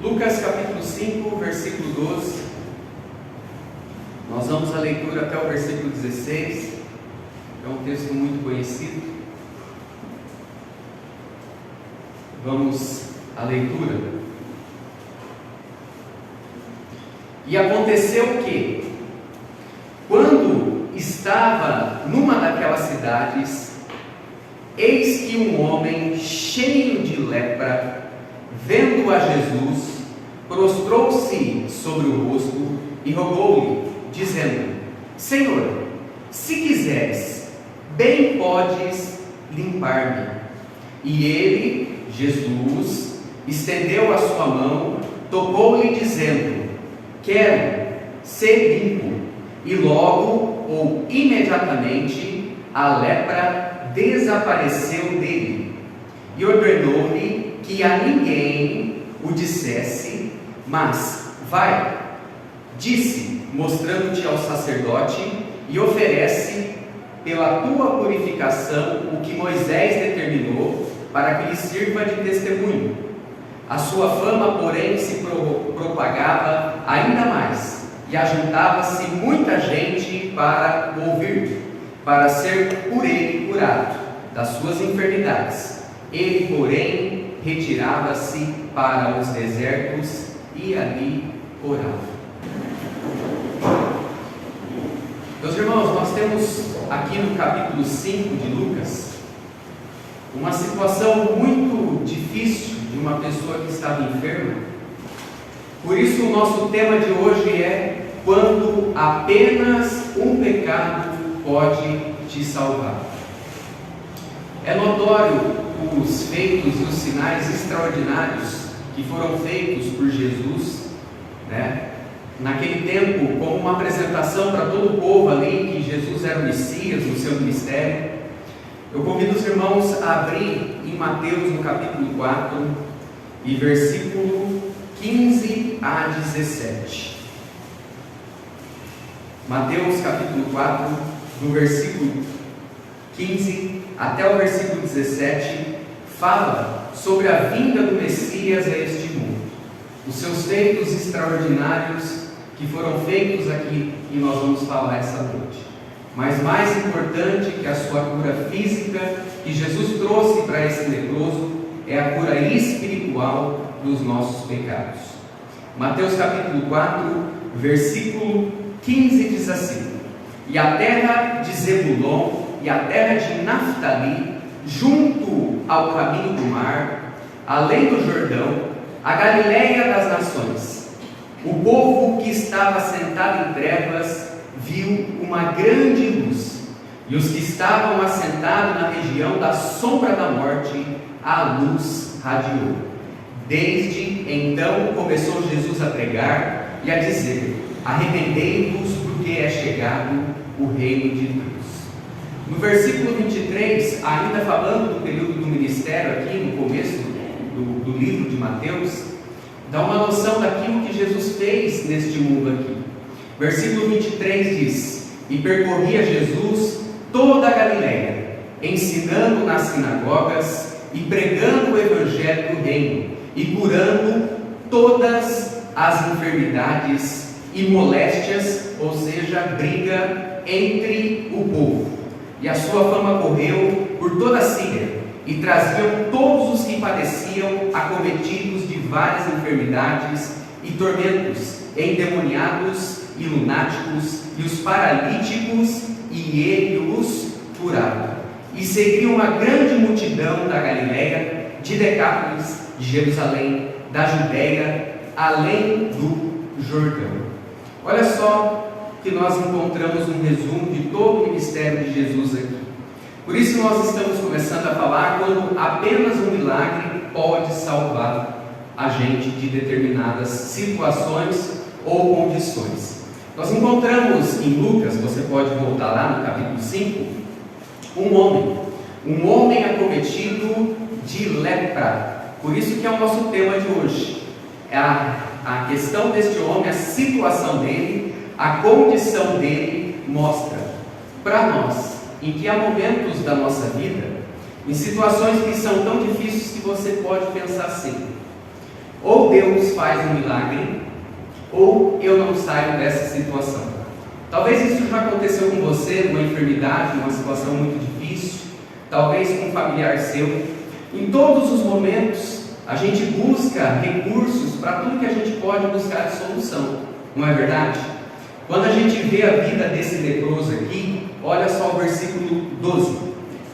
Lucas capítulo 5, versículo 12. Nós vamos à leitura até o versículo 16. É um texto muito conhecido. Vamos à leitura. E aconteceu que, quando estava numa daquelas cidades, eis que um homem cheio de lepra, vendo a Jesus, prostrou-se sobre o rosto e rogou-lhe, dizendo: Senhor, se quiseres, bem podes limpar-me. E ele, Jesus, estendeu a sua mão, tocou-lhe, dizendo: Quero ser limpo. E logo ou imediatamente a lepra desapareceu dele. E ordenou-lhe que a ninguém o dissesse, mas vai, disse, mostrando-te ao sacerdote, e oferece pela tua purificação o que Moisés determinou, para que lhe sirva de testemunho. A sua fama, porém, se propagava ainda mais, e ajuntava-se muita gente para o ouvir, para ser por ele curado das suas enfermidades. Ele, porém, retirava-se para os desertos e ali orava. Meus irmãos, nós temos aqui no capítulo 5 de Lucas uma situação muito difícil de uma pessoa que estava enferma. Por isso o nosso tema de hoje é: quando apenas um pecado pode te salvar. É notório os feitos e os sinais extraordinários que foram feitos por Jesus, naquele tempo, como uma apresentação para todo o povo ali, que Jesus era o Messias no seu ministério. Eu convido os irmãos a abrir em Mateus, no capítulo 4, e versículo 15 a 17. Mateus, capítulo 4, do versículo 15 até o versículo 17, fala sobre a vinda do Messias a este mundo, os seus feitos extraordinários que foram feitos aqui, e nós vamos falar essa noite. Mas mais importante que a sua cura física que Jesus trouxe para esse leproso é a cura espiritual dos nossos pecados. Mateus capítulo 4, versículo 15 diz assim: E a terra de Zebulon e a terra de Naftali, junto ao caminho do mar, além do Jordão, a Galileia das nações. O povo que estava sentado em trevas viu uma grande luz, e os que estavam assentados na região da sombra da morte, a luz radiou. Desde então começou Jesus a pregar e a dizer: Arrependei-vos, porque é chegado o reino de Deus. No versículo 23, ainda falando do período do ministério aqui, no começo do livro de Mateus, dá uma noção daquilo que Jesus fez neste mundo aqui. Versículo 23 diz: E percorria Jesus toda a Galileia, ensinando nas sinagogas e pregando o evangelho do reino, e curando todas as enfermidades e moléstias, ou seja, briga entre o povo. E a sua fama correu por toda a Síria, e traziam todos os que padeciam, acometidos de várias enfermidades e tormentos, endemoniados e lunáticos, e os paralíticos, e ele os curava. E seguia uma grande multidão da Galileia, de Decápolis, de Jerusalém, da Judéia, além do Jordão. Olha só que nós encontramos um resumo de todo o ministério de Jesus aqui. Por isso nós estamos começando a falar quando apenas um milagre pode salvar a gente de determinadas situações ou condições. Nós encontramos em Lucas, você pode voltar lá no capítulo 5, um homem acometido de lepra. Por isso que é o nosso tema de hoje. É a questão deste homem, a situação dele, a condição dele mostra para nós em que há momentos da nossa vida, em situações que são tão difíceis que você pode pensar assim: ou Deus faz um milagre, ou eu não saio dessa situação. Talvez isso já aconteceu com você, uma enfermidade, uma situação muito difícil, talvez com um familiar seu. Em todos os momentos, a gente busca recursos para tudo que a gente pode buscar de solução, não é verdade? Quando a gente vê a vida desse leproso aqui, olha só o versículo 12.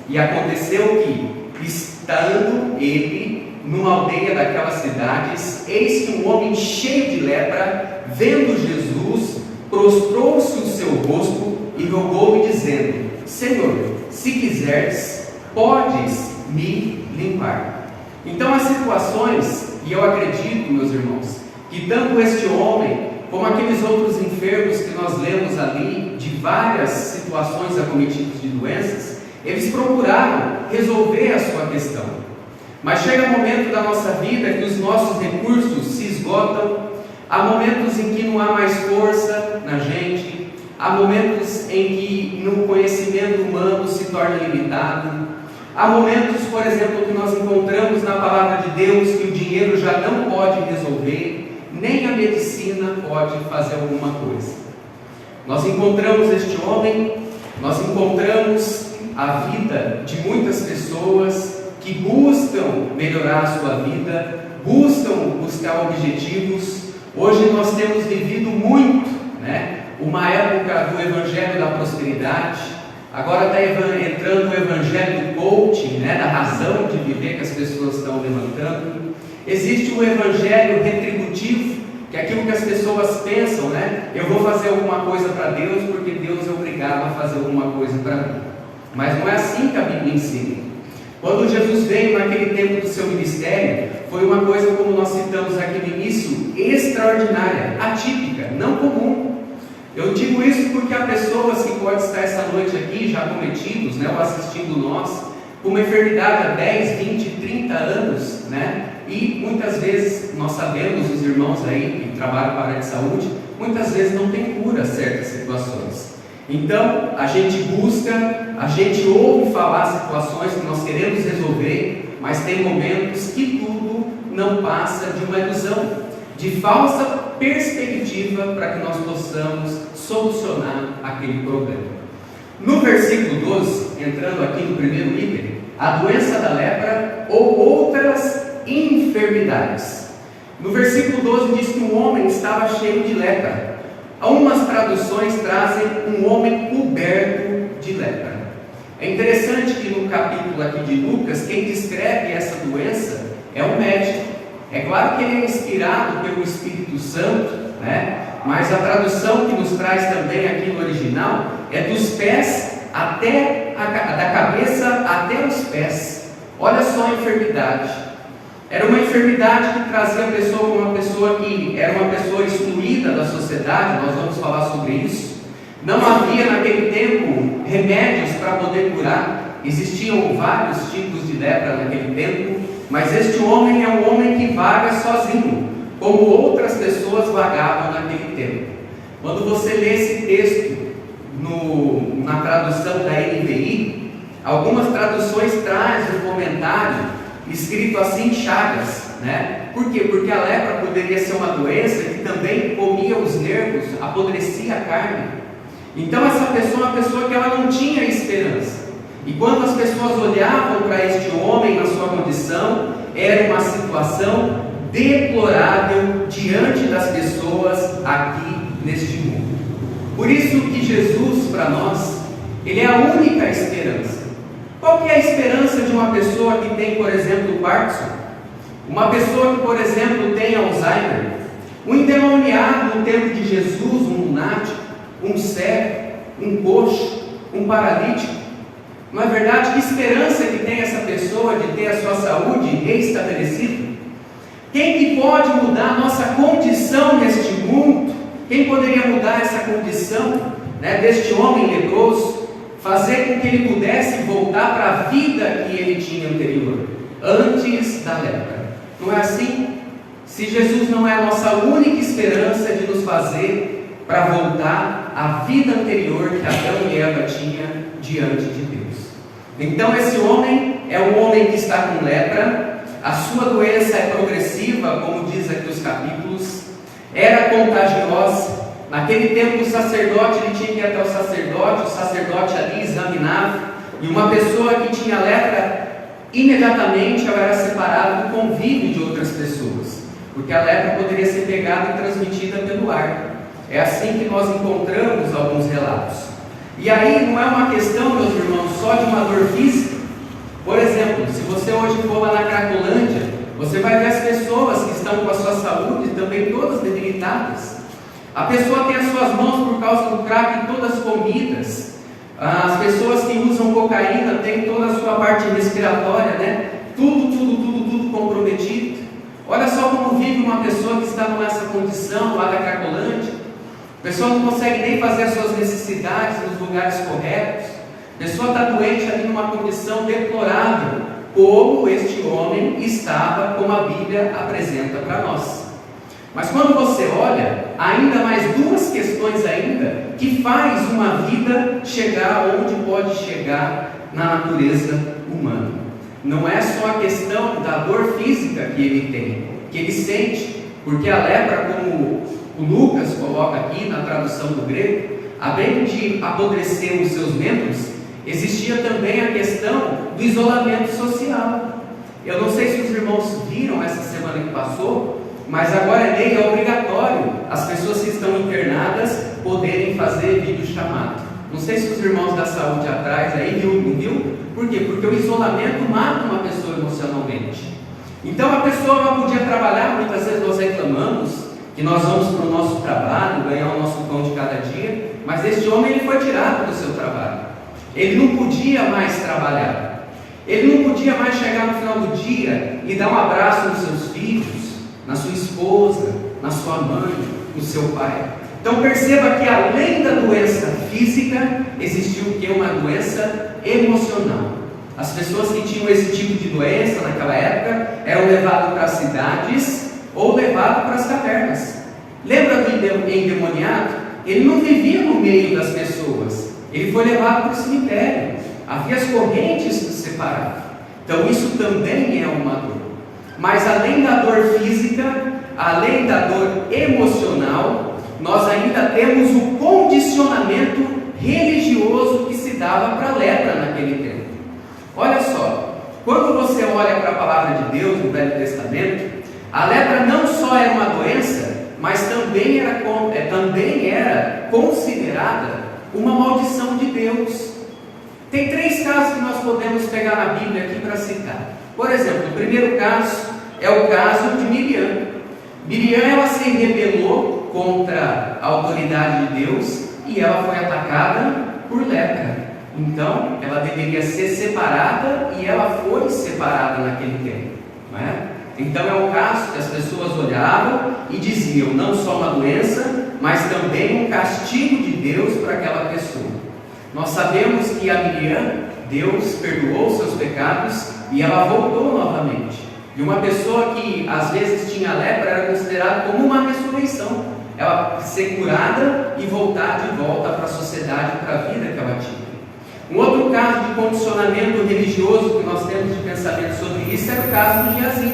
E aconteceu que, estando ele numa aldeia daquelas cidades, eis que um homem cheio de lepra, vendo Jesus, prostrou-se o seu rosto e rogou-lhe, dizendo: Senhor, se quiseres, podes me limpar. Então, as situações, e eu acredito, meus irmãos, que tanto este homem como aqueles outros enfermos que nós lemos ali, de várias situações acometidos de doenças, eles procuraram resolver a sua questão. Mas chega um momento da nossa vida que os nossos recursos se esgotam, há momentos em que não há mais força na gente, há momentos em que no conhecimento humano se torna limitado, há momentos, por exemplo, que nós encontramos na palavra de Deus que o dinheiro já não pode resolver, nem a medicina pode fazer alguma coisa. Nós encontramos este homem, nós encontramos a vida de muitas pessoas que buscam melhorar a sua vida, buscar objetivos. Hoje nós temos vivido muito, uma época do evangelho da prosperidade, agora está entrando o evangelho do coaching, da razão de viver que as pessoas estão levantando. Existe o evangelho retributivo, que é aquilo que as pessoas pensam, eu vou fazer alguma coisa para Deus porque Deus é obrigado a fazer alguma coisa para mim. Mas não é assim que a Bíblia ensina. Quando Jesus veio naquele tempo do seu ministério, foi uma coisa, como nós citamos aqui no início, extraordinária, atípica, não comum. Eu digo isso porque há pessoas que podem estar essa noite aqui já cometidos, ou assistindo nós, com uma enfermidade há 10, 20, 30 anos, e muitas vezes nós sabemos, os irmãos aí que trabalham para a área de saúde, muitas vezes não tem cura certas situações. Então, a gente busca, a gente ouve falar situações que nós queremos resolver, mas tem momentos que tudo não passa de uma ilusão, de falsa perspectiva para que nós possamos solucionar aquele problema. No versículo 12, entrando aqui no primeiro item, a doença da lepra ou outras enfermidades. No versículo 12 diz que um homem estava cheio de lepra. Algumas traduções trazem um homem coberto de lepra. É interessante que no capítulo aqui de Lucas, quem descreve essa doença é um médico. É claro que ele é inspirado pelo Espírito Santo, mas a tradução que nos traz também aqui no original é dos pés da cabeça até os pés. Olha só a enfermidade. Era uma enfermidade que trazia a pessoa como uma pessoa que era uma pessoa excluída da sociedade. Nós vamos falar sobre isso. Não havia naquele tempo remédios para poder curar. Existiam vários tipos de lepra naquele tempo, mas este homem é um homem que vaga sozinho, como outras pessoas vagavam naquele tempo. Quando você lê esse texto na tradução da NVI, algumas traduções trazem um comentário escrito assim, chagas, Por quê? Porque a lepra poderia ser uma doença que também comia os nervos, apodrecia a carne. Então essa pessoa é uma pessoa que ela não tinha esperança. E quando as pessoas olhavam para este homem na sua condição, era uma situação deplorável diante das pessoas aqui neste mundo. Por isso que Jesus, para nós, Ele é a única esperança. Qual que é a esperança de uma pessoa que tem, por exemplo, Parkinson? Uma pessoa que, por exemplo, tem Alzheimer? Um endemoniado no tempo de Jesus, um lunático, um cego, um coxo, um paralítico? Não é verdade? Que esperança que tem essa pessoa de ter a sua saúde restabelecida? Quem que pode mudar a nossa condição neste mundo? Quem poderia mudar essa condição deste homem leproso? Fazer com que ele pudesse voltar para a vida que ele tinha anterior, antes da lepra. Não é assim? Se Jesus não é a nossa única esperança de nos fazer para voltar à vida anterior que Adão e Eva tinham diante de Deus. Então esse homem é um homem que está com lepra. a sua doença é progressiva, como diz aqui os capítulos, era contagiosa. Naquele tempo o sacerdote, ele tinha que ir até o sacerdote ali examinava, e uma pessoa que tinha lepra, imediatamente ela era separada do convívio de outras pessoas, porque a lepra poderia ser pegada e transmitida pelo ar. É assim que nós encontramos alguns relatos. E aí não é uma questão, meus irmãos, só de uma dor física. Por exemplo, se você hoje for lá na Cracolândia, você vai ver as pessoas que estão com a sua saúde também todas debilitadas. A pessoa tem as suas mãos por causa do crack todas comidas. As pessoas que usam cocaína têm toda a sua parte respiratória, né? Tudo comprometido. Olha só como vive uma pessoa que está nessa condição lá da Cracolândia. A pessoa não consegue nem fazer as suas necessidades nos lugares corretos. A pessoa está doente ali numa condição deplorável, como este homem estava, como a Bíblia apresenta para nós. Mas quando você olha, ainda mais duas questões ainda, que faz uma vida chegar onde pode chegar na natureza humana. Não é só a questão da dor física que ele tem, que ele sente, porque a lepra, como o Lucas coloca aqui na tradução do grego, além de apodrecer os seus membros, existia também a questão do isolamento social. Eu não sei se os irmãos viram essa semana que passou, mas agora é lei, é obrigatório as pessoas que estão internadas poderem fazer videochamada. Não sei se os irmãos da saúde atrás aí não viu? Por quê? Porque o isolamento mata uma pessoa emocionalmente. Então a pessoa não podia trabalhar, muitas vezes nós reclamamos que nós vamos para o nosso trabalho, ganhar o nosso pão de cada dia, mas este homem ele foi tirado do seu trabalho. Ele não podia mais trabalhar. Ele não podia mais chegar no final do dia e dar um abraço nos seus filhos, na sua esposa, na sua mãe, no seu pai. Então perceba que além da doença física, existiu o que? Uma doença emocional. As pessoas que tinham esse tipo de doença naquela época eram levadas para as cidades ou levadas para as cavernas. Lembra do endemoniado? Ele não vivia no meio das pessoas, ele foi levado para o cemitério. Havia as correntes que o separavam. Então isso também é uma dor. Mas além da dor física, além da dor emocional, nós ainda temos o condicionamento religioso que se dava para a lepra naquele tempo. Olha só, quando você olha para a palavra de Deus no Velho Testamento, a lepra não só era uma doença, mas também era considerada uma maldição de Deus. Tem 3 casos que nós podemos pegar na Bíblia aqui para citar. Por exemplo, o primeiro caso é o caso de Miriam. Miriam, ela se rebelou contra a autoridade de Deus e ela foi atacada por lepra. Então, ela deveria ser separada e ela foi separada naquele tempo, não é? Então é um caso que as pessoas olhavam e diziam, não só uma doença, mas também um castigo de Deus para aquela pessoa. Nós sabemos que a Miriam, Deus perdoou seus pecados e ela voltou novamente. E uma pessoa que às vezes tinha lepra era considerada como uma ressurreição. Ela ser curada e voltar de volta para a sociedade, para a vida que ela tinha. Um outro caso de condicionamento religioso que nós temos de pensamento sobre isso é o caso de Geazi.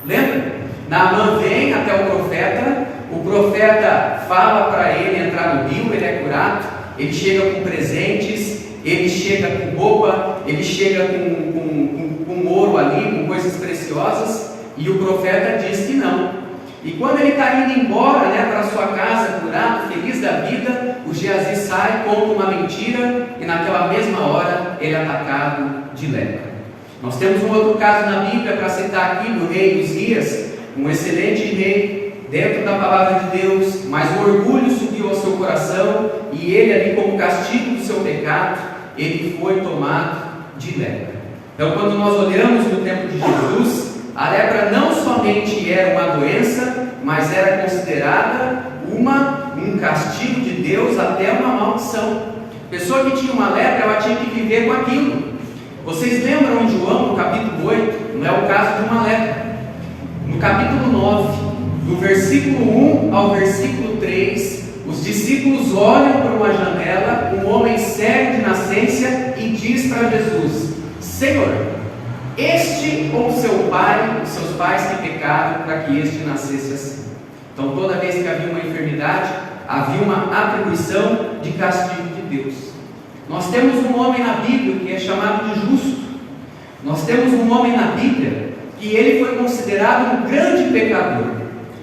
Lembra? Naamã vem até o profeta fala para ele entrar no rio, ele é curado, ele chega com presentes, ele chega com roupa, ele chega com ouro ali, com coisas preciosas, e o profeta diz que não. E quando ele está indo embora, para sua casa, curado, feliz da vida, o Geazi sai, conta uma mentira, e naquela mesma hora ele é atacado de lepra. Nós temos um outro caso na Bíblia para citar aqui, do rei Uzias, um excelente rei dentro da palavra de Deus, mas o orgulho subiu ao seu coração, e ele ali, como castigo do seu pecado, ele foi tomado de lepra. Então, quando nós olhamos no tempo de Jesus, a lepra não somente era uma doença, mas era considerada um castigo de Deus, até uma maldição. A pessoa que tinha uma lepra, ela tinha que viver com aquilo. Vocês lembram em João, no capítulo 8, não é o caso de uma lepra. No capítulo 9, do versículo 1 ao versículo 3, os discípulos olham para uma janela, um homem cego de nascença, e diz para Jesus: Senhor, este ou seu pai, seus pais que pecaram para que este nascesse assim. Então, toda vez que havia uma enfermidade, havia uma atribuição de castigo de Deus. Nós temos um homem na Bíblia que é chamado de justo. Nós temos um homem na Bíblia que ele foi considerado um grande pecador,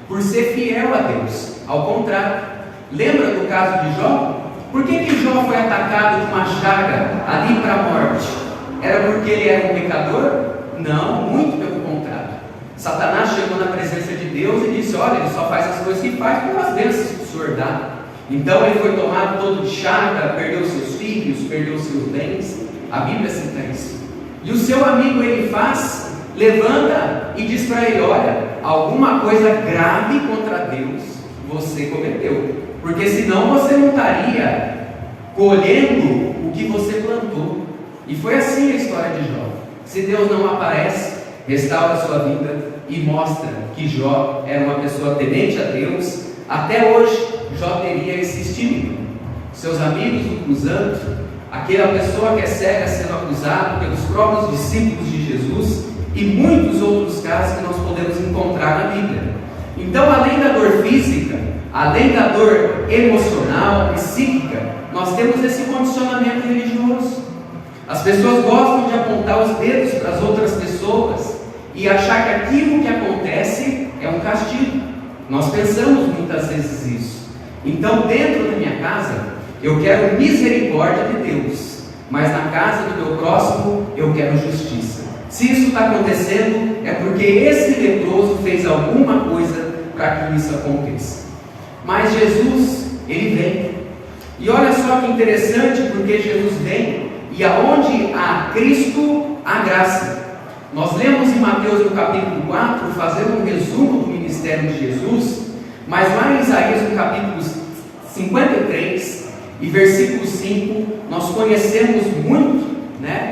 por ser fiel a Deus. Ao contrário, lembra do caso de Jó? Por que Jó foi atacado de uma chaga ali para a morte? Era porque ele era um pecador? Não, muito pelo contrário. Satanás chegou na presença de Deus e disse: olha, ele só faz as coisas que faz pelas bênçãos que o Senhor dá. Então ele foi tomado todo de chaga, perdeu seus filhos, perdeu seus bens. A Bíblia cita isso. E o seu amigo Elifaz levanta e diz para ele: olha, alguma coisa grave contra Deus você cometeu, porque senão você não estaria colhendo o que você plantou. E foi assim a história de Jó. Se Deus não aparece, restaura a sua vida e mostra que Jó era uma pessoa temente a Deus, até hoje Jó teria esse estímulo. Seus amigos o acusando, aquela pessoa que é cega sendo acusada pelos próprios discípulos de Jesus, e muitos outros casos que nós podemos encontrar na Bíblia. Então, além da dor física, além da dor emocional, psíquica, nós temos esse condicionamento religioso. As pessoas gostam de apontar os dedos para as outras pessoas e achar que aquilo que acontece é um castigo. Nós pensamos muitas vezes isso. Então, dentro da minha casa, eu quero misericórdia de Deus, mas na casa do meu próximo, eu quero justiça. Se isso está acontecendo, é porque esse leproso fez alguma coisa para que isso aconteça. Mas Jesus, ele vem. E olha só que interessante, porque Jesus vem, e aonde há Cristo, há graça. Nós lemos em Mateus no capítulo 4, fazendo um resumo do ministério de Jesus, mas lá em Isaías no capítulo 53 e versículo 5, nós conhecemos muito,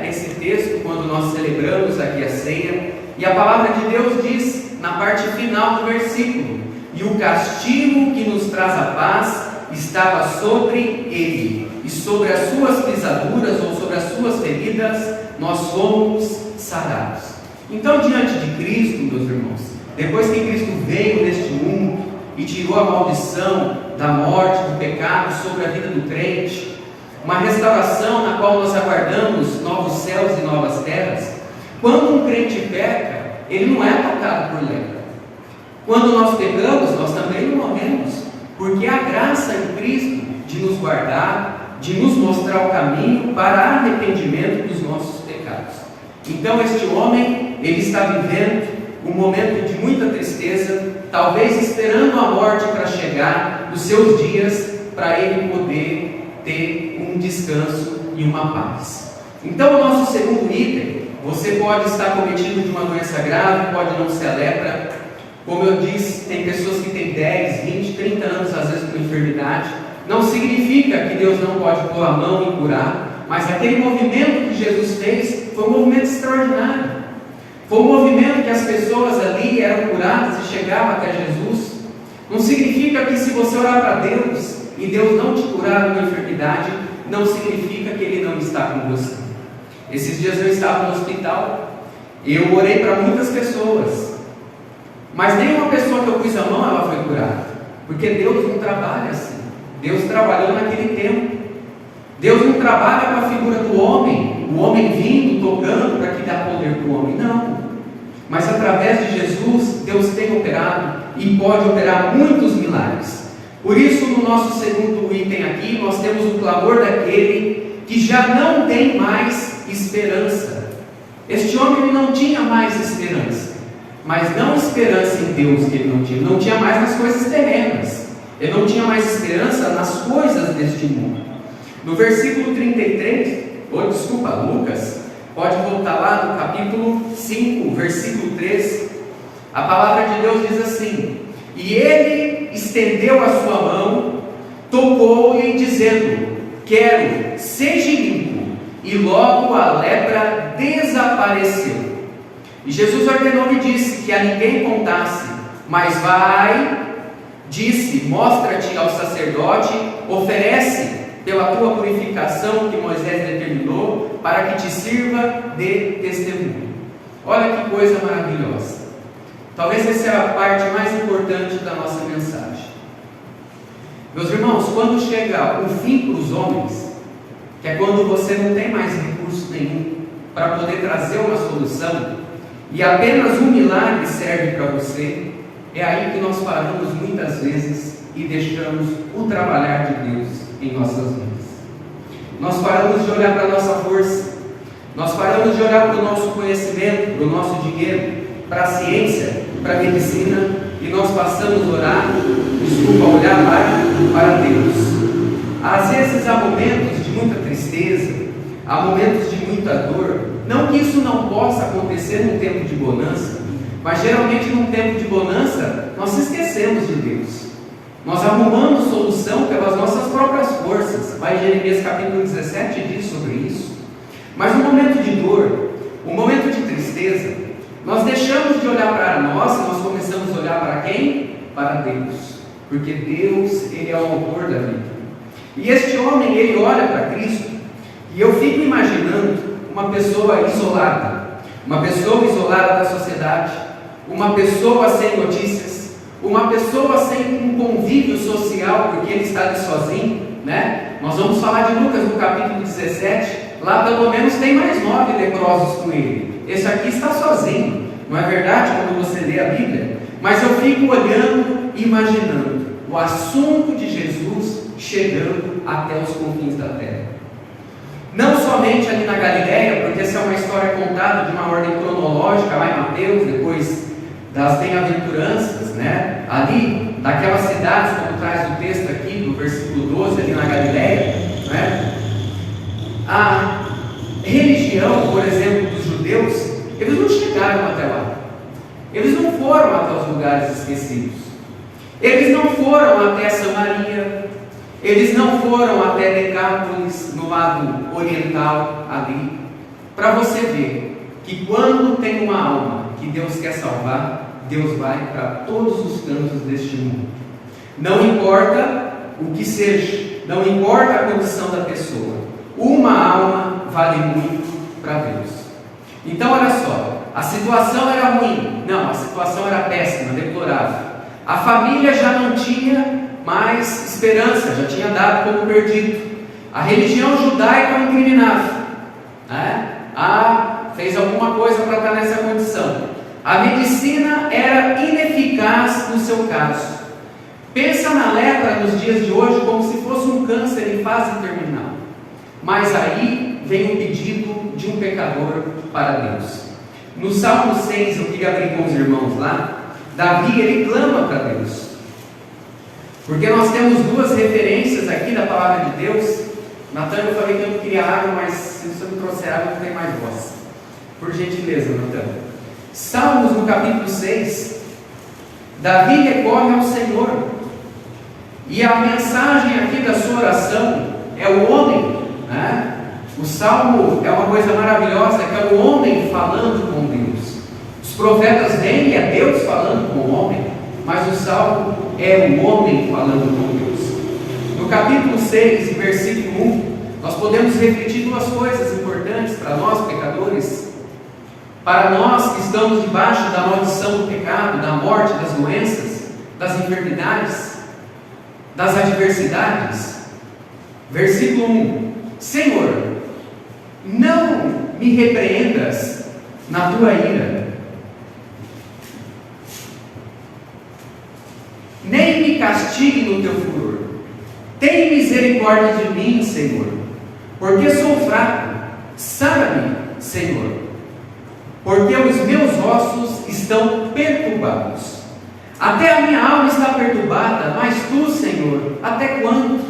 esse texto quando nós celebramos aqui a ceia, e a palavra de Deus diz na parte final do versículo: e o castigo que nos traz a paz estava sobre ele, e sobre as suas pisaduras ou sobre as suas feridas nós fomos sarados. Então, diante de Cristo, meus irmãos, depois que Cristo veio neste mundo e tirou a maldição da morte, do pecado sobre a vida do crente, uma restauração na qual nós aguardamos novos céus e novas terras. Quando um crente peca, ele não é tocado por lepra. Quando nós pecamos, nós também não morremos, porque há graça em Cristo de nos guardar, de nos mostrar o caminho para arrependimento dos nossos pecados. Então este homem, ele está vivendo um momento de muita tristeza, talvez esperando a morte para chegar, os seus dias, para ele poder ter um descanso e uma paz. Então, o nosso segundo item: você pode estar cometido de uma doença grave, pode não ser a lepra. Como eu disse, tem pessoas que têm 10, 20, 30 anos às vezes com enfermidade. Não significa que Deus não pode pôr a mão e curar, mas aquele movimento que Jesus fez foi um movimento extraordinário. Foi um movimento que as pessoas ali eram curadas e chegavam até Jesus. Não significa que se você orar para Deus e Deus não te curar de uma enfermidade, não significa que Ele não está com você. Esses dias eu estava no hospital, eu orei para muitas pessoas, mas nenhuma pessoa que eu pus a mão, ela foi curada, porque Deus não trabalha assim. Deus trabalhou naquele tempo. Deus não trabalha com a figura do homem, o homem vindo, tocando para que dá poder para o homem, não. Mas através de Jesus, Deus tem operado e pode operar muitos milagres. Por isso, no nosso segundo item aqui, nós temos o clamor daquele que já não tem mais esperança. Este homem, ele não tinha mais esperança, mas não esperança em Deus que ele não tinha mais nas coisas terrenas, ele não tinha mais esperança nas coisas deste mundo. No versículo 33, Lucas, pode voltar lá no capítulo 5, versículo 3, a palavra de Deus diz assim: e ele estendeu a sua mão, tocou-lhe dizendo: quero, seja limpo. E logo a lepra desapareceu. E Jesus ordenou e disse que a ninguém contasse, mas vai, disse, mostra-te ao sacerdote, oferece pela tua purificação que Moisés determinou, para que te sirva de testemunho. Olha que coisa maravilhosa. Talvez essa é a parte mais importante da nossa mensagem. Meus irmãos, quando chega o fim para os homens, que é quando você não tem mais recurso nenhum para poder trazer uma solução, e apenas um milagre serve para você, é aí que nós paramos muitas vezes e deixamos o trabalhar de Deus em nossas vidas. Nós paramos de olhar para a nossa força, nós paramos de olhar para o nosso conhecimento, para o nosso dinheiro, para a ciência, para a medicina, e nós passamos a olhar para Deus. Às vezes há momentos de muita tristeza, há momentos de muita dor. Não que isso não possa acontecer num tempo de bonança, mas geralmente num tempo de bonança nós esquecemos de Deus. Nós arrumamos solução pelas nossas próprias forças. Vai Jeremias capítulo 17 diz sobre isso. Mas no momento de dor, um momento de tristeza, nós deixamos de olhar para nós e nós começamos a olhar para quem? Para Deus. Porque Deus, Ele é o autor da vida. E este homem, ele olha para Cristo, e eu fico imaginando uma pessoa isolada da sociedade, uma pessoa sem notícias, uma pessoa sem um convívio social, porque ele está ali sozinho, né? Nós vamos falar de Lucas no capítulo 17, lá pelo menos tem mais 9 leprosos com ele. Esse aqui está sozinho, não é verdade? Quando você lê a Bíblia. Mas eu fico olhando e imaginando o assunto de Jesus chegando até os confins da terra. Não somente ali na Galileia, porque essa é uma história contada de uma ordem cronológica lá em Mateus, depois das bem-aventuranças, né? Ali, daquelas cidades, como traz o texto aqui, do versículo 12, ali na Galileia, né? A religião, por exemplo, dos judeus, eles não chegaram até lá. Eles não foram até os lugares esquecidos. Eles não foram até Samaria. Eles não foram até Decápolis, no lado oriental ali. Para você ver que quando tem uma alma que Deus quer salvar, Deus vai para todos os cantos deste mundo. Não importa o que seja, não importa a condição da pessoa. Uma alma vale muito para Deus. Então olha só, a situação era ruim. Não, a situação era péssima, deplorável. A família já não tinha mais esperança, já tinha dado como perdido. A religião judaica o incriminava, né? Fez alguma coisa para estar nessa condição. A medicina era ineficaz no seu caso. Pensa na lepra nos dias de hoje como se fosse um câncer em fase terminal. Mas aí vem o pedido de um pecador para Deus. No Salmo 6, eu queria abrir com os irmãos lá, Davi, ele clama para Deus. Porque nós temos duas referências aqui da palavra de Deus. Natan, eu falei que eu não queria água, mas se você não trouxer água, não tem mais voz. Por gentileza, Natan. Salmos no capítulo 6, Davi recorre ao Senhor. E a mensagem aqui da sua oração é o homem, né? O Salmo é uma coisa maravilhosa, que é o homem falando com Deus. Os profetas vêm e é Deus falando com o homem, mas o Salmo é o homem falando com Deus. No capítulo 6, versículo 1, nós podemos refletir duas coisas importantes para nós, pecadores. Para nós que estamos debaixo da maldição do pecado, da morte, das doenças, das enfermidades, das adversidades. Versículo 1: Senhor, não me repreendas na tua ira, nem me castigue no teu furor. Tem misericórdia de mim, Senhor, porque sou fraco. Sara-me, Senhor, porque os meus ossos estão perturbados. Até a minha alma está perturbada, mas tu, Senhor, até quando?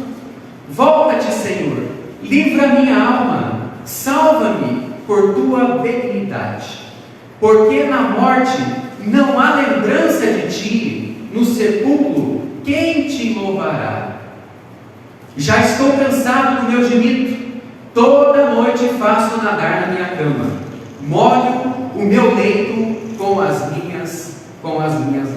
Volta-te, Senhor, livra minha alma, salva-me por tua benignidade. Porque na morte não há lembrança de ti, no sepulcro quem te louvará? Já estou cansado do meu gemido, toda noite faço nadar na minha cama, molho o meu leito com as minhas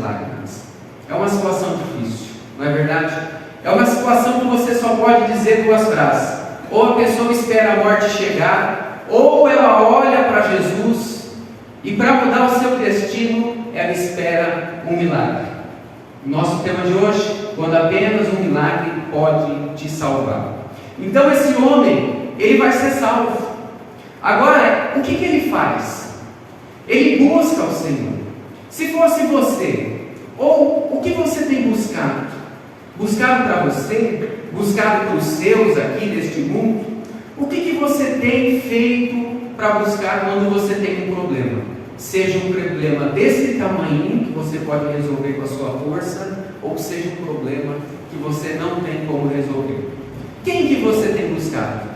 lágrimas. É uma situação difícil, não é verdade? É uma situação que você só pode dizer duas frases: ou a pessoa espera a morte chegar, ou ela olha para Jesus E para mudar o seu destino, ela espera um milagre. Nosso tema de hoje, quando apenas um milagre pode te salvar. Então esse homem, ele vai ser salvo. Agora, o que ele faz? Ele busca o Senhor. Se fosse você, ou o que você tem buscado? Buscado para você? Buscado para os seus aqui neste mundo? O que você tem feito para buscar quando você tem um problema? Seja um problema desse tamanho que você pode resolver com a sua força, ou seja um problema que você não tem como resolver. Quem que você tem buscado?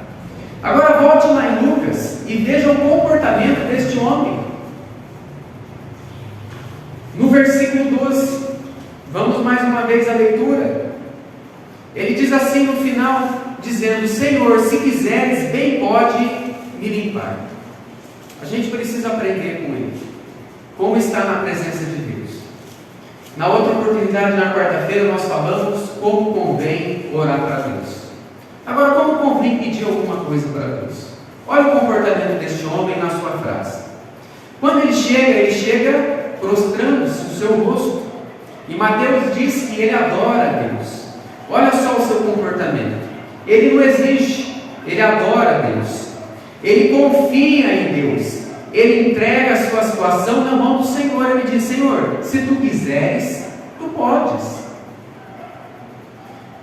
Agora volte lá em Lucas e veja o comportamento deste homem. No versículo 12, vamos mais uma vez à leitura. Ele diz assim no final, dizendo: Senhor, se quiseres, bem pode me limpar. A gente precisa aprender com ele, como está na presença de Deus. Na outra oportunidade, na quarta-feira, nós falamos como convém orar para Deus. Agora, como convém pedir alguma coisa para Deus? Olha o comportamento deste homem na sua frase. Quando ele chega prostrando-se o seu rosto. E Mateus diz que ele adora a Deus. Olha só o seu comportamento. Ele não exige, ele adora a Deus. Ele confia em Deus. Ele entrega a sua situação na mão do Senhor. Ele diz: Senhor, se tu quiseres, tu podes.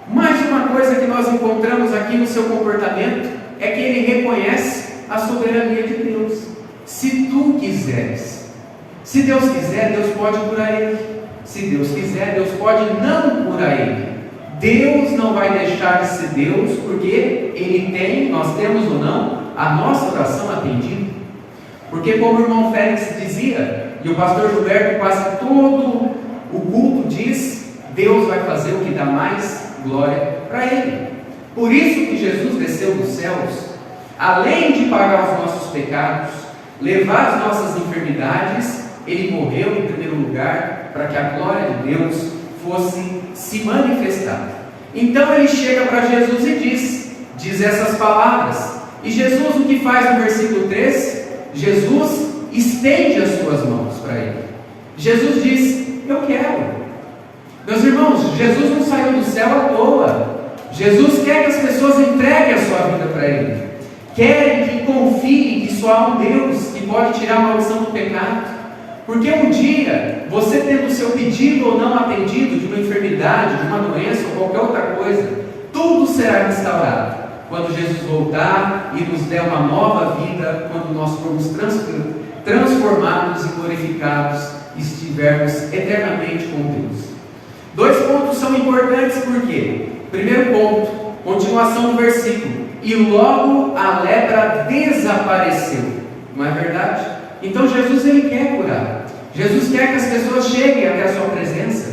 Mais uma coisa que nós encontramos aqui no seu comportamento é que ele reconhece a soberania de Deus. Se tu quiseres. Se Deus quiser, Deus pode curar ele. Se Deus quiser, Deus pode não curar ele. Deus não vai deixar de ser Deus, porque Ele tem, nós temos ou não, a nossa oração atendida. Porque como o irmão Félix dizia, e o pastor Gilberto quase todo o culto diz, Deus vai fazer o que dá mais glória para Ele. Por isso que Jesus desceu dos céus, além de pagar os nossos pecados, levar as nossas enfermidades, Ele morreu em primeiro lugar para que a glória de Deus fosse se manifestar. Então ele chega para Jesus e diz essas palavras. E Jesus o que faz no versículo 13? Jesus estende as suas mãos para ele. Jesus diz: eu quero. Meus irmãos, Jesus não saiu do céu à toa. Jesus quer que as pessoas entreguem a sua vida para ele. Quer que confiem que só há um Deus que pode tirar a maldição do pecado. Porque um dia, você tendo o seu pedido ou não atendido de uma enfermidade, de uma doença ou qualquer outra coisa, tudo será restaurado. Quando Jesus voltar e nos der uma nova vida, quando nós formos transformados e glorificados e estivermos eternamente com Deus. 2 pontos são importantes, por quê? Primeiro ponto, continuação do versículo: e logo a lepra desapareceu. Não é verdade? Então Jesus ele quer curar. Jesus quer que as pessoas cheguem até a sua presença.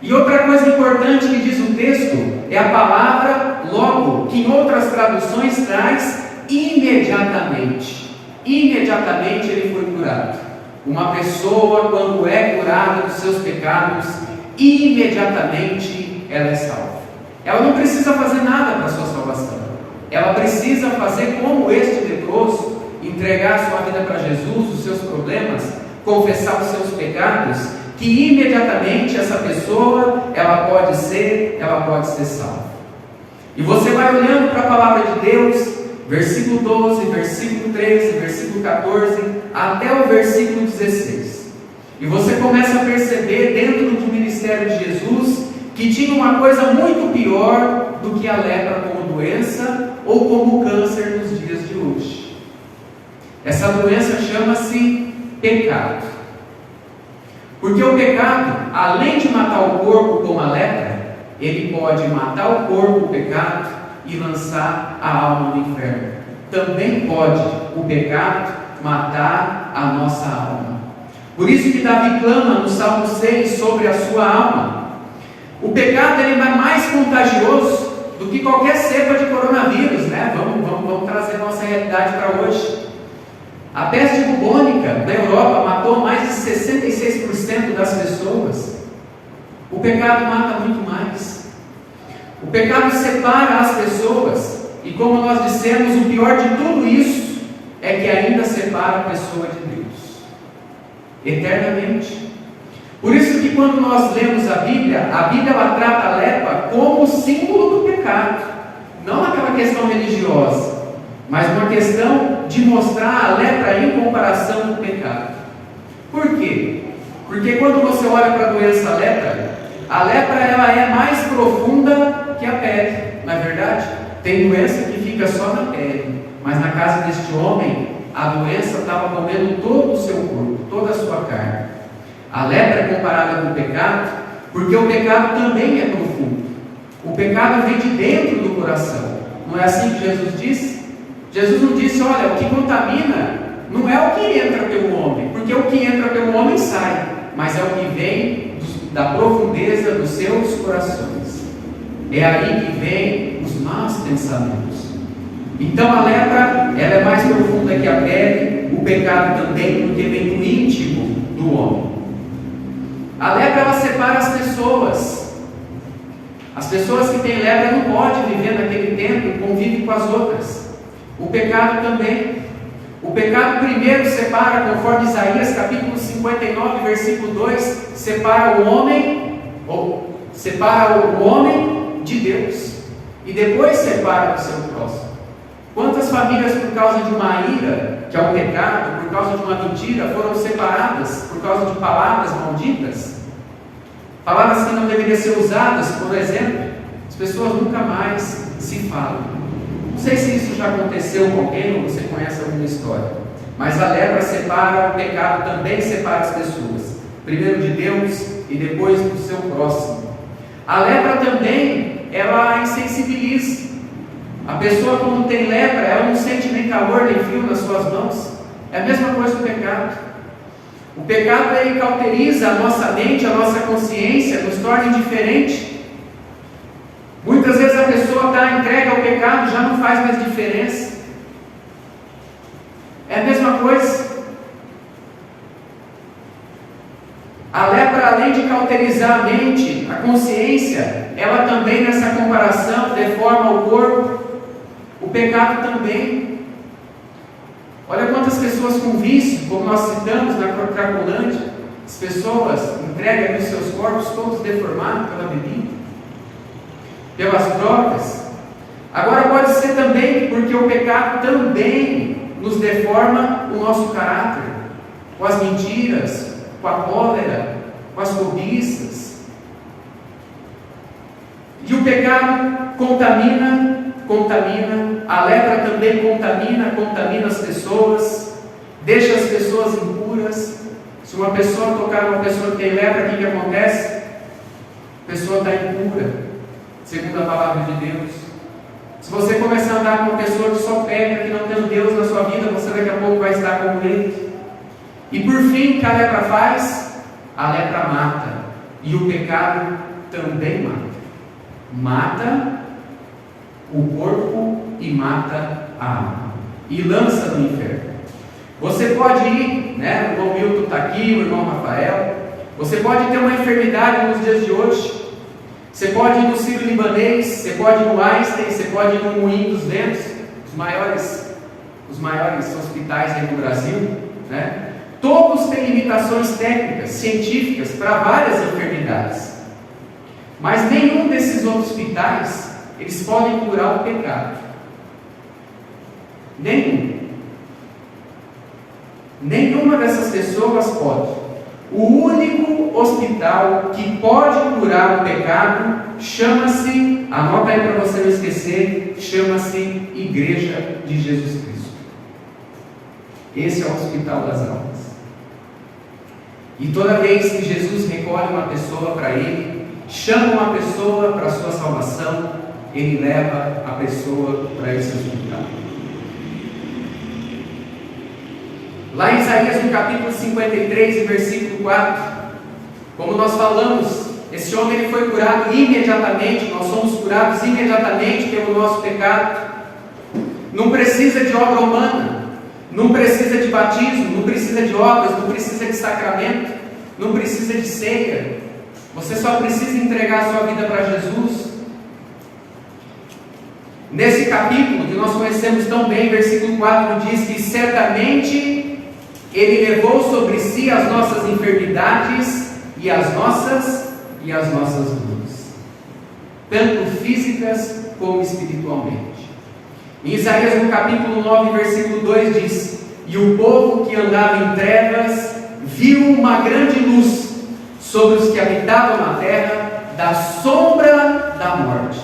E outra coisa importante que diz o texto é a palavra logo, que em outras traduções traz imediatamente. Imediatamente ele foi curado. Uma pessoa, quando é curada dos seus pecados, imediatamente ela é salva. Ela não precisa fazer nada para a sua salvação. Ela precisa fazer como este leproso, entregar a sua vida para Jesus, os seus problemas, confessar os seus pecados, que imediatamente essa pessoa, ela pode ser salva. E você vai olhando para a palavra de Deus, versículo 12, versículo 13, versículo 14, até o versículo 16. E você começa a perceber dentro do ministério de Jesus, que tinha uma coisa muito pior do que a lepra como doença, ou como o câncer nos dias de hoje. Essa doença chama-se pecado. Porque o pecado, além de matar o corpo como a lepra, ele pode matar o corpo, o pecado, e lançar a alma no inferno. Também pode o pecado matar a nossa alma. Por isso que Davi clama no Salmo 6 sobre a sua alma. O pecado ele é mais contagioso do que qualquer cepa de coronavírus, né? Vamos trazer nossa realidade para hoje. A peste bubônica na Europa matou mais de 66% das pessoas. O pecado mata muito mais. O pecado separa as pessoas. E como nós dissemos, o pior de tudo isso é que ainda separa a pessoa de Deus. eternamente. Por isso que quando nós lemos a Bíblia ela trata a lepra como símbolo do pecado, não aquela questão religiosa, mas uma questão de mostrar a lepra em comparação com o pecado. Por quê? Porque quando você olha para a doença lepra, a lepra ela é mais profunda que a pele, não é verdade? Tem doença que fica só na pele, mas na casa deste homem, a doença estava comendo todo o seu corpo, toda a sua carne. A lepra é comparada com o pecado, porque o pecado também é profundo. O pecado vem de dentro do coração. Não é assim que Jesus disse? Jesus não disse, olha, o que contamina não é o que entra pelo homem, porque o que entra pelo homem sai, mas é o que vem da profundeza dos seus corações. É aí que vem os maus pensamentos. Então a lepra, ela é mais profunda que a pele, o pecado também, porque vem do íntimo do homem. A lepra, ela separa as pessoas. As pessoas que têm lepra não podem viver naquele tempo e convivem com as outras. O pecado também. O pecado primeiro separa, conforme Isaías capítulo 59, versículo 2, separa o homem de Deus. E depois separa do seu próximo. Quantas famílias, por causa de uma ira, que é um pecado, por causa de uma mentira, foram separadas por causa de palavras malditas? Palavras que não deveriam ser usadas, por exemplo, as pessoas nunca mais se falam. Não sei se isso já aconteceu com alguém ou você conhece alguma história, mas a lepra separa, o pecado também separa as pessoas, primeiro de Deus e depois do seu próximo. A lepra também, ela insensibiliza. A pessoa, quando tem lepra, ela não sente nem calor nem frio nas suas mãos. É a mesma coisa do pecado. O pecado, ele cauteriza a nossa mente, a nossa consciência, nos torna indiferente. Muitas vezes a pessoa está entregue ao pecado, já não faz mais diferença. É a mesma coisa. A lepra, além de cauterizar a mente, a consciência, ela também, nessa comparação, deforma o corpo. O pecado também. Olha quantas pessoas com vício, como nós citamos na Cracolândia, as pessoas entregam os seus corpos todos deformados pela bebida, pelas drogas. Agora pode ser também porque o pecado também nos deforma o nosso caráter, com as mentiras, com a cólera, com as cobiças. E o pecado contamina, a lepra também contamina as pessoas, deixa as pessoas impuras. Se uma pessoa tocar numa pessoa que tem lepra, o que acontece? A pessoa está impura, segundo a palavra de Deus. Se você começar a andar com uma pessoa que só peca, que não tem Deus na sua vida, você daqui a pouco vai estar como ele. E por fim, o que a lepra faz? A lepra mata, e o pecado também mata. Mata o corpo e mata a alma, e lança no inferno. Você pode ir, o irmão Milton está aqui, o irmão Rafael, você pode ter uma enfermidade nos dias de hoje, você pode ir no Sírio-Libanês, você pode ir no Einstein, você pode ir no Moinho dos Ventos, os maiores hospitais aí no Brasil, todos têm limitações técnicas, científicas, para várias enfermidades, mas nenhum desses hospitais eles podem curar o pecado. Nenhuma dessas pessoas pode. O único hospital que pode curar o pecado chama-se, anota aí para você não esquecer, chama-se Igreja de Jesus Cristo. Esse é o hospital das almas. E toda vez que Jesus recolhe uma pessoa para ele, chama uma pessoa para a sua salvação, ele leva a pessoa para esse hospital. Lá em Isaías, no capítulo 53, versículo 4, como nós falamos, esse homem ele foi curado imediatamente, nós somos curados imediatamente pelo nosso pecado. Não precisa de obra humana, não precisa de batismo, não precisa de obras, não precisa de sacramento, não precisa de ceia. Você só precisa entregar a sua vida para Jesus. Nesse capítulo que nós conhecemos tão bem, versículo 4 diz que certamente Ele levou sobre si as nossas enfermidades e as nossas dores, tanto físicas como espiritualmente. Em Isaías, no capítulo 9, versículo 2 diz: e o povo que andava em trevas viu uma grande luz sobre os que habitavam na terra, da sombra da morte.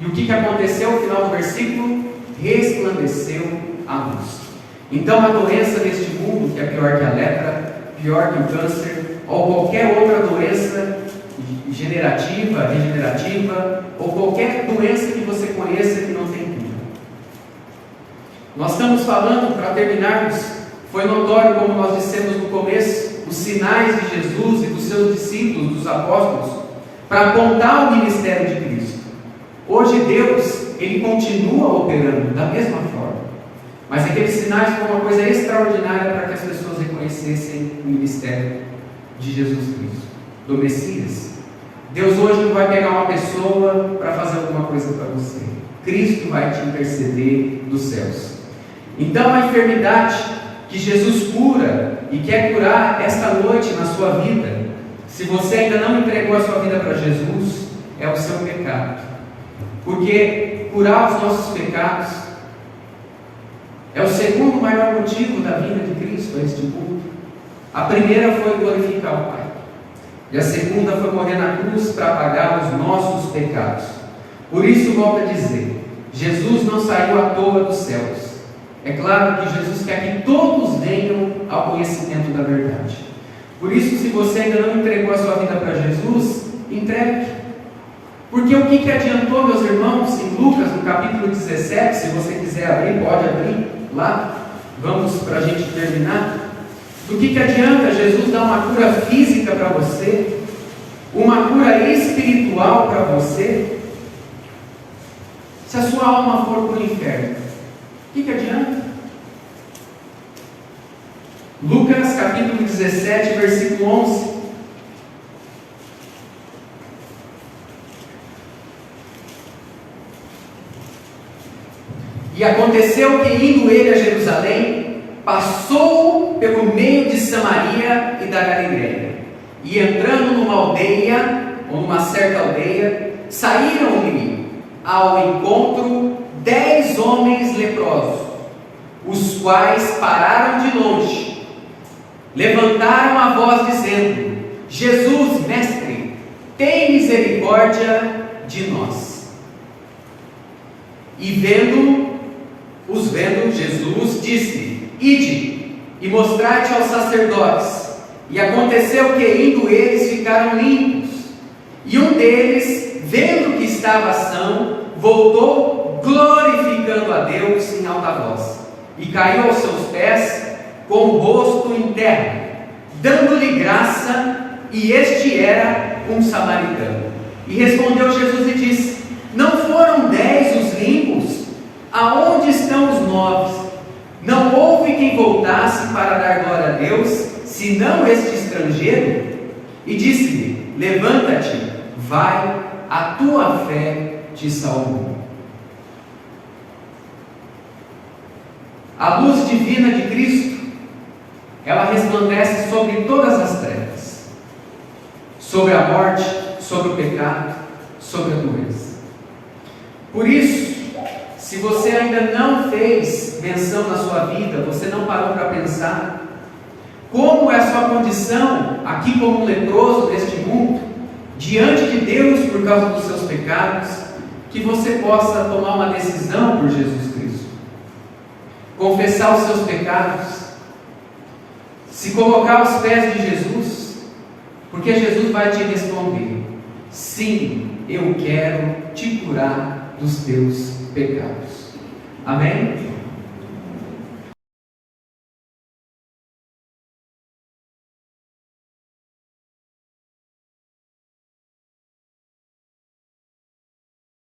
E o que aconteceu no final do versículo? Resplandeceu a luz. Então a doença deste mundo, que é pior que a lepra, pior que o câncer, ou qualquer outra doença degenerativa, regenerativa, ou qualquer doença que você conheça que não tem cura. Nós estamos falando, para terminarmos, foi notório, como nós dissemos no começo, os sinais de Jesus e dos seus discípulos, dos apóstolos, para apontar o ministério de Cristo. Hoje Deus, Ele continua operando da mesma forma, mas aqueles sinais foram uma coisa extraordinária para que as pessoas reconhecessem o ministério de Jesus Cristo, do Messias. Deus hoje não vai pegar uma pessoa para fazer alguma coisa para você. Cristo vai te interceder dos céus. Então a enfermidade que Jesus cura e quer curar esta noite na sua vida, se você ainda não entregou a sua vida para Jesus, é o seu pecado. Porque curar os nossos pecados é o segundo maior motivo da vinda de Cristo a este mundo. A primeira foi glorificar o Pai, e a segunda foi morrer na cruz para pagar os nossos pecados. Por isso, volto a dizer, Jesus não saiu à toa dos céus. É claro que Jesus quer que todos venham ao conhecimento da verdade. Por isso, se você ainda não entregou a sua vida para Jesus, entregue. Porque o que adiantou, meus irmãos, em Lucas, no capítulo 17, se você quiser abrir, pode abrir lá, vamos para a gente terminar. Do que adianta Jesus dar uma cura física para você, uma cura espiritual para você, se a sua alma for para o inferno? O que adianta? Lucas capítulo 17, versículo 11. E aconteceu que, indo ele a Jerusalém, passou pelo meio de Samaria e da Galileia. E entrando numa aldeia, ou numa certa aldeia, saíram-lhe ao encontro 10 homens leprosos, os quais pararam de longe, levantaram a voz dizendo: Jesus, mestre, tem misericórdia de nós. E vendo, Jesus disse: ide e mostrai-te aos sacerdotes. E aconteceu que, indo eles, ficaram limpos. E um deles, vendo que estava são, voltou glorificando a Deus em alta voz, e caiu aos seus pés com o rosto em terra, dando-lhe graça, e este era um samaritano. E respondeu Jesus e disse: não foram 10 os limpos? Aonde estão os 9? Não houve quem voltasse para dar glória a Deus, senão este estrangeiro? E disse-lhe: levanta-te, vai, a tua fé te salvou. A luz divina de Cristo, ela resplandece sobre todas as trevas, sobre a morte, sobre o pecado, sobre a doença. Por isso, se você ainda não fez menção na sua vida, você não parou para pensar como é a sua condição aqui como um leproso deste mundo, diante de Deus por causa dos seus pecados, que você possa tomar uma decisão por Jesus Cristo, confessar os seus pecados, se colocar aos pés de Jesus, porque Jesus vai te responder: sim, eu quero te curar dos teus pecados. Amém?